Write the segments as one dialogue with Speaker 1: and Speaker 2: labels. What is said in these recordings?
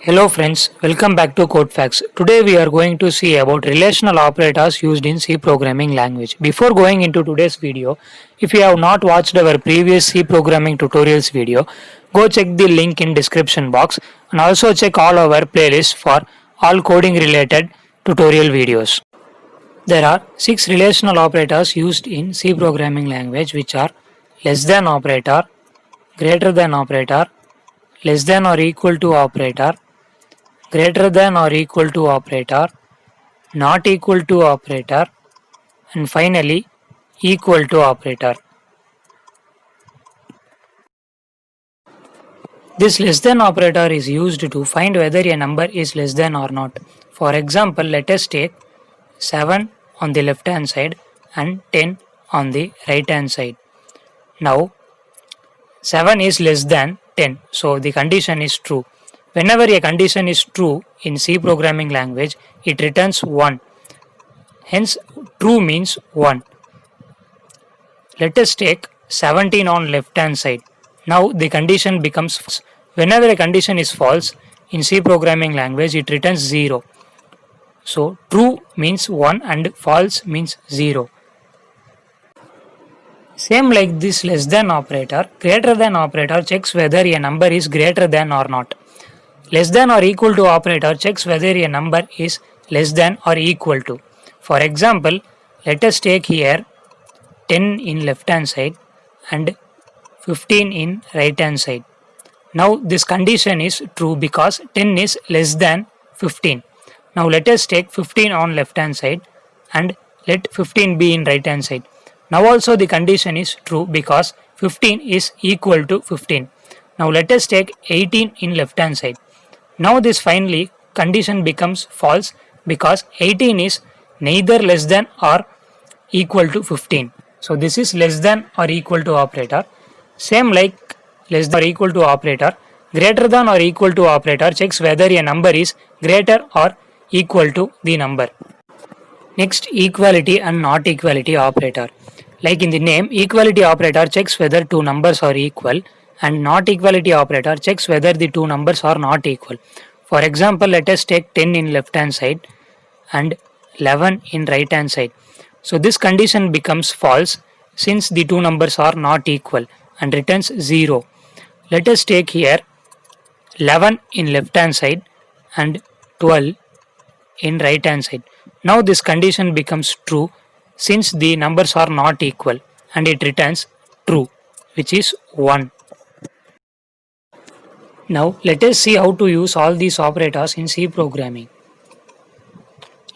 Speaker 1: Hello friends, welcome back to Code Facts. Today we are going to see about relational operators used in C programming language. Before going into today's video, if you have not watched our previous C programming tutorials video, go check the link in description box and also check all our playlists for all coding related tutorial videos. There are 6 relational operators used in C programming language which are less than operator, greater than operator, less than or equal to operator, greater than or equal to operator, not equal to operator, and finally equal to operator. This less than operator is used to find whether a number is less than or not. For example, let us take 7 on the left hand side and 10 on the right hand side. Now 7 is less than 10, so the condition is true. Whenever a condition is true in C programming language, it returns 1. Hence, true means 1. Let us take 17 on left hand side. Now the condition becomes false. Whenever a condition is false in C programming language, it returns 0. So, true means 1 and false means 0. Same like this less than operator, greater than operator checks whether a number is greater than or not. Less than or equal to operator checks whether a number is less than or equal to. For example, let us take here 10 in left hand side and 15 in right hand side. Now this condition is true because 10 is less than 15. Now let us take 15 on left hand side and let 15 be in right hand side. Now also the condition is true because 15 is equal to 15. Now let us take 18 in left hand side. Now this finally condition becomes false because 18 is neither less than or equal to 15. So this is less than or equal to operator. Same like less than or equal to operator, greater than or equal to operator checks whether a number is greater or equal to the number. Next, equality and not equality operator. Like in the name, equality operator checks whether two numbers are equal and not equality operator checks whether the two numbers are not equal. For example, let us take 10 in left hand side and 11 in right hand side. So this condition becomes false since the two numbers are not equal and returns 0. Let us take here 11 in left hand side and 12 in right hand side. Now this condition becomes true since the numbers are not equal and it returns true, which is 1. Now let us see how to use all these operators in C programming.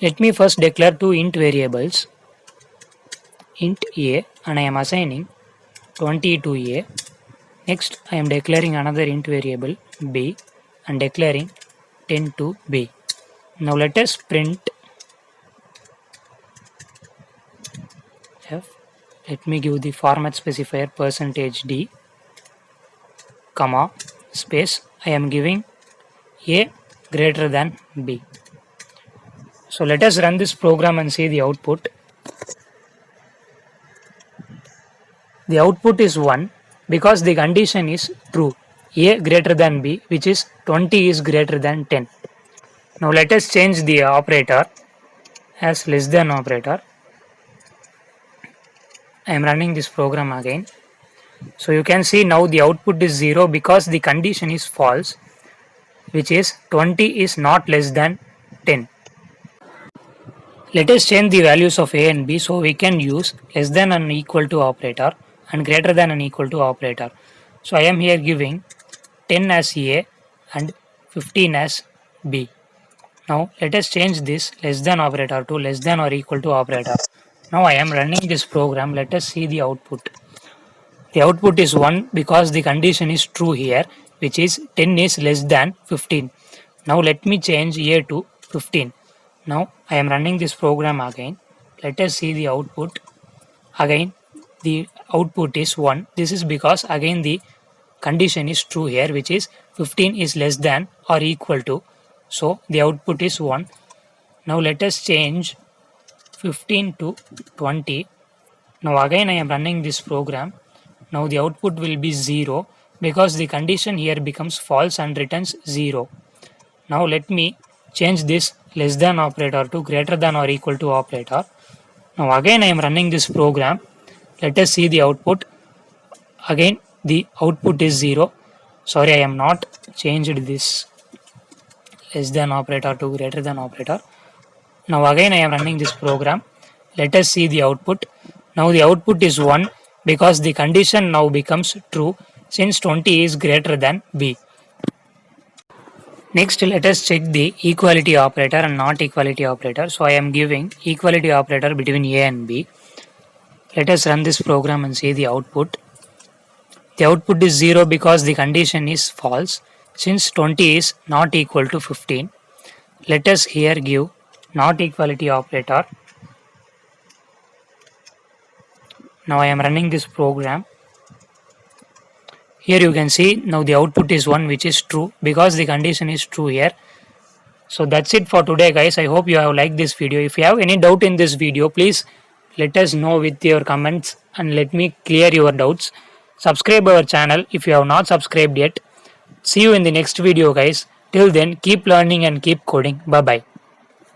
Speaker 1: Let me first declare two int variables, int a, and I am assigning 20 to a. Next I am declaring another int variable b and declaring 10 to b. Now let us print f. Let me give the format specifier %d, comma, space. I am giving a greater than b. So let us run this program and see the output. The output is 1 because the condition is true, a greater than b, which is 20 is greater than 10. Now let us change the operator as less than operator. I am running this program again. So you can see now the output is 0 because the condition is false, which is 20 is not less than 10. Let us change the values of a and b so we can use less than and equal to operator and greater than and equal to operator. So I am here giving 10 as a and 15 as b. Now let us change this less than operator to less than or equal to operator. Now I am running this program. Let us see the output. The output is 1 because the condition is true here, which is 10 is less than 15. Now let me change a to 15. Now I am running this program again. Let us see the output. Again the output is 1. This is because again the condition is true here, which is 15 is less than or equal to. So the output is 1. Now let us change 15 to 20. Now again I am running this program. Now the output will be 0 because the condition here becomes false and returns 0. Now let me change this less than operator to greater than or equal to operator. Now again I am running this program. Let us see the output. Again the output is 0. Sorry, I am not changed this less than operator to greater than operator. Now again I am running this program. Let us see the output. Now the output is 1 because the condition now becomes true since 20 is greater than b. Next, let us check the equality operator and not equality operator. So I am giving equality operator between a and b. Let us run this program and see the output. The output is 0 because the condition is false since 20 is not equal to 15. Let us here give not equality operator. Now I am running this program. Here you can see now the output is 1, which is true because the condition is true here. So that's it for today, guys. I hope you have liked this video. If you have any doubt in this video, please let us know with your comments and let me clear your doubts. Subscribe our channel if you have not subscribed yet. See you in the next video, guys. Till then, keep learning and keep coding. Bye bye.